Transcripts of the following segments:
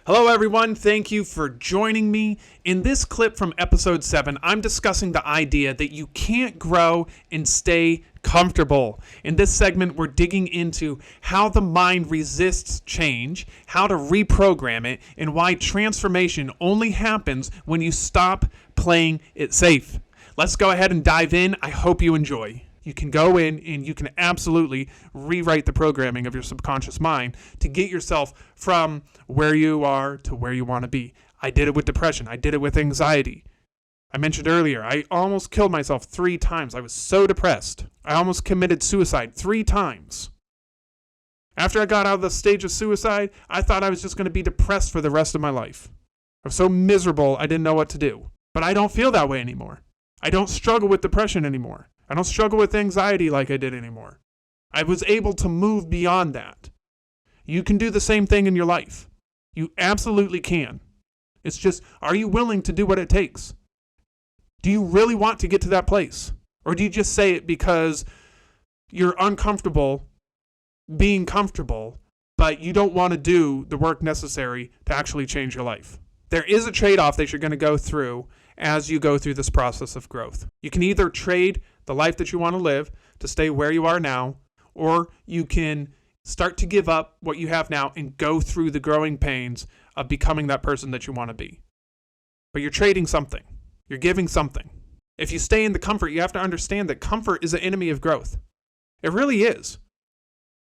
Hello everyone, thank you for joining me. In this clip from episode 7, I'm discussing the idea that you can't grow and stay comfortable. In this segment, we're digging into how the mind resists change, how to reprogram it, and why transformation only happens when you stop playing it safe. Let's go ahead and dive in. I hope you enjoy. You can go in and you can absolutely rewrite the programming of your subconscious mind to get yourself from where you are to where you want to be. I did it with depression. I did it with anxiety. I mentioned earlier, I almost killed myself 3 times. I was so depressed. I almost committed suicide 3 times. After I got out of the stage of suicide, I thought I was just going to be depressed for the rest of my life. I was so miserable, I didn't know what to do. But I don't feel that way anymore. I don't struggle with depression anymore. I don't struggle with anxiety like I did anymore. I was able to move beyond that. You can do the same thing in your life. You absolutely can. It's just, are you willing to do what it takes? Do you really want to get to that place? Or do you just say it because you're uncomfortable being comfortable, but you don't want to do the work necessary to actually change your life? There is a trade-off that you're going to go through as you go through this process of growth. You can either trade the life that you want to live to stay where you are now, or you can start to give up what you have now and go through the growing pains of becoming that person that you want to be. But you're trading something. You're giving something. If you stay in the comfort, you have to understand that comfort is an enemy of growth. It really is.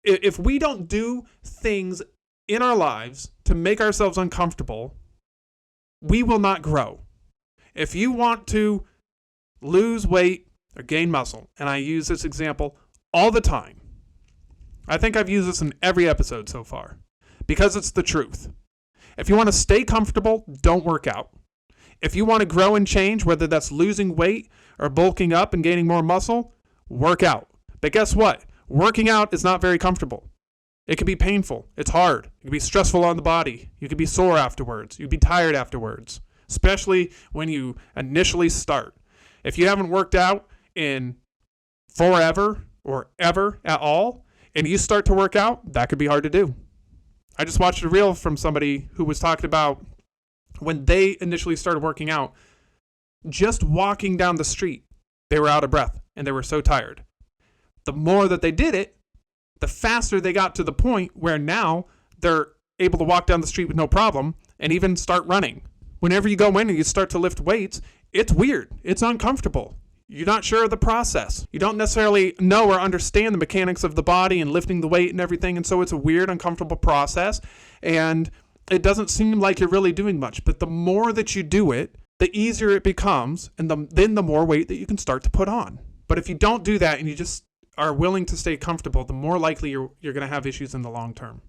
If we don't do things in our lives to make ourselves uncomfortable, we will not grow. If you want to lose weight or gain muscle, and I use this example all the time, I think I've used this in every episode so far, because it's the truth. If you want to stay comfortable, don't work out. If you want to grow and change, whether that's losing weight or bulking up and gaining more muscle, work out. But guess what? Working out is not very comfortable. It can be painful. It's hard. It can be stressful on the body. You can be sore afterwards. You can be tired afterwards, especially when you initially start. If you haven't worked out in forever or ever at all, and you start to work out, that could be hard to do. I just watched a reel from somebody who was talking about when they initially started working out, just walking down the street, they were out of breath and they were so tired. The more that they did it, the faster they got to the point where now they're able to walk down the street with no problem and even start running. Whenever you go in and you start to lift weights, it's weird. It's uncomfortable. You're not sure of the process. You don't necessarily know or understand the mechanics of the body and lifting the weight and everything, and so it's a weird, uncomfortable process, and it doesn't seem like you're really doing much. But the more that you do it, the easier it becomes, and then the more weight that you can start to put on. But if you don't do that and you just are willing to stay comfortable, the more likely you're going to have issues in the long term.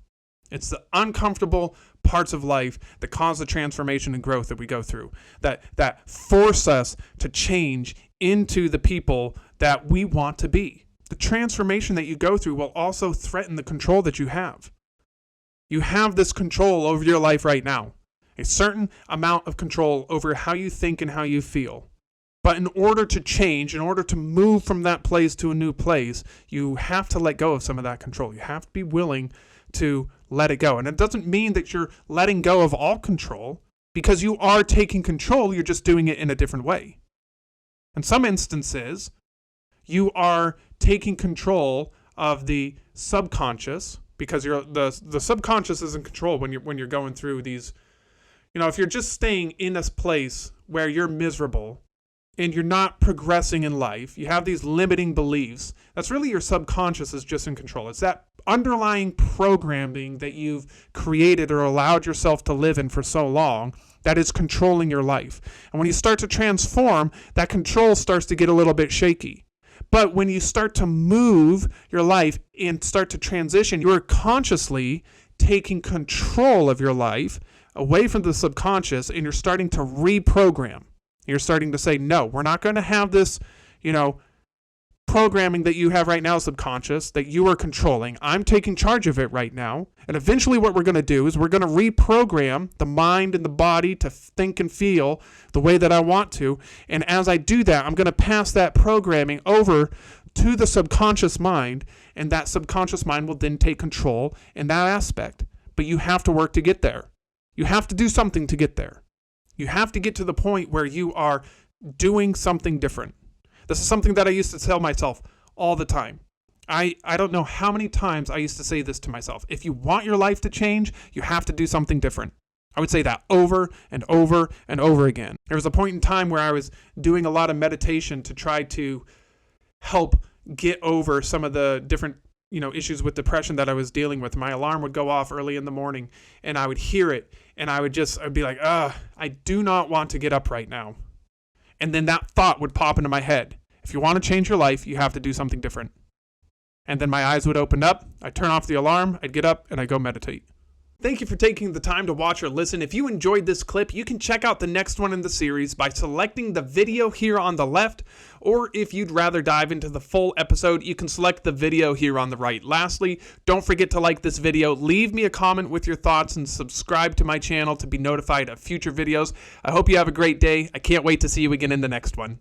It's the uncomfortable parts of life that cause the transformation and growth that we go through, that force us to change into the people that we want to be. The transformation that you go through will also threaten the control that you have. You have this control over your life right now, a certain amount of control over how you think and how you feel. But in order to change, in order to move from that place to a new place, you have to let go of some of that control. You have to be willing to let it go. And it doesn't mean that you're letting go of all control, because you are taking control, you're just doing it in a different way. In some instances, you are taking control of the subconscious, because the subconscious is in control when you're going through these, if you're just staying in this place where you're miserable and you're not progressing in life, you have these limiting beliefs, that's really your subconscious is just in control. It's that underlying programming that you've created or allowed yourself to live in for so long that is controlling your life. And when you start to transform, that control starts to get a little bit shaky. But when you start to move your life and start to transition, you're consciously taking control of your life away from the subconscious, and you're starting to reprogram. You're starting to say, no, we're not going to have this, programming that you have right now, subconscious, that you are controlling. I'm taking charge of it right now. And eventually what we're going to do is we're going to reprogram the mind and the body to think and feel the way that I want to. And as I do that, I'm going to pass that programming over to the subconscious mind, and that subconscious mind will then take control in that aspect. But you have to work to get there. You have to do something to get there. You have to get to the point where you are doing something different. This is something that I used to tell myself all the time. I don't know how many times I used to say this to myself. If you want your life to change, you have to do something different. I would say that over and over and over again. There was a point in time where I was doing a lot of meditation to try to help get over some of the different issues with depression that I was dealing with. My alarm would go off early in the morning and I would hear it and I'd be like, I do not want to get up right now. And then that thought would pop into my head. If you want to change your life, you have to do something different. And then my eyes would open up, I'd turn off the alarm, I'd get up and I'd go meditate. Thank you for taking the time to watch or listen. If you enjoyed this clip, you can check out the next one in the series by selecting the video here on the left, or if you'd rather dive into the full episode, you can select the video here on the right. Lastly, don't forget to like this video, leave me a comment with your thoughts, and subscribe to my channel to be notified of future videos. I hope you have a great day. I can't wait to see you again in the next one.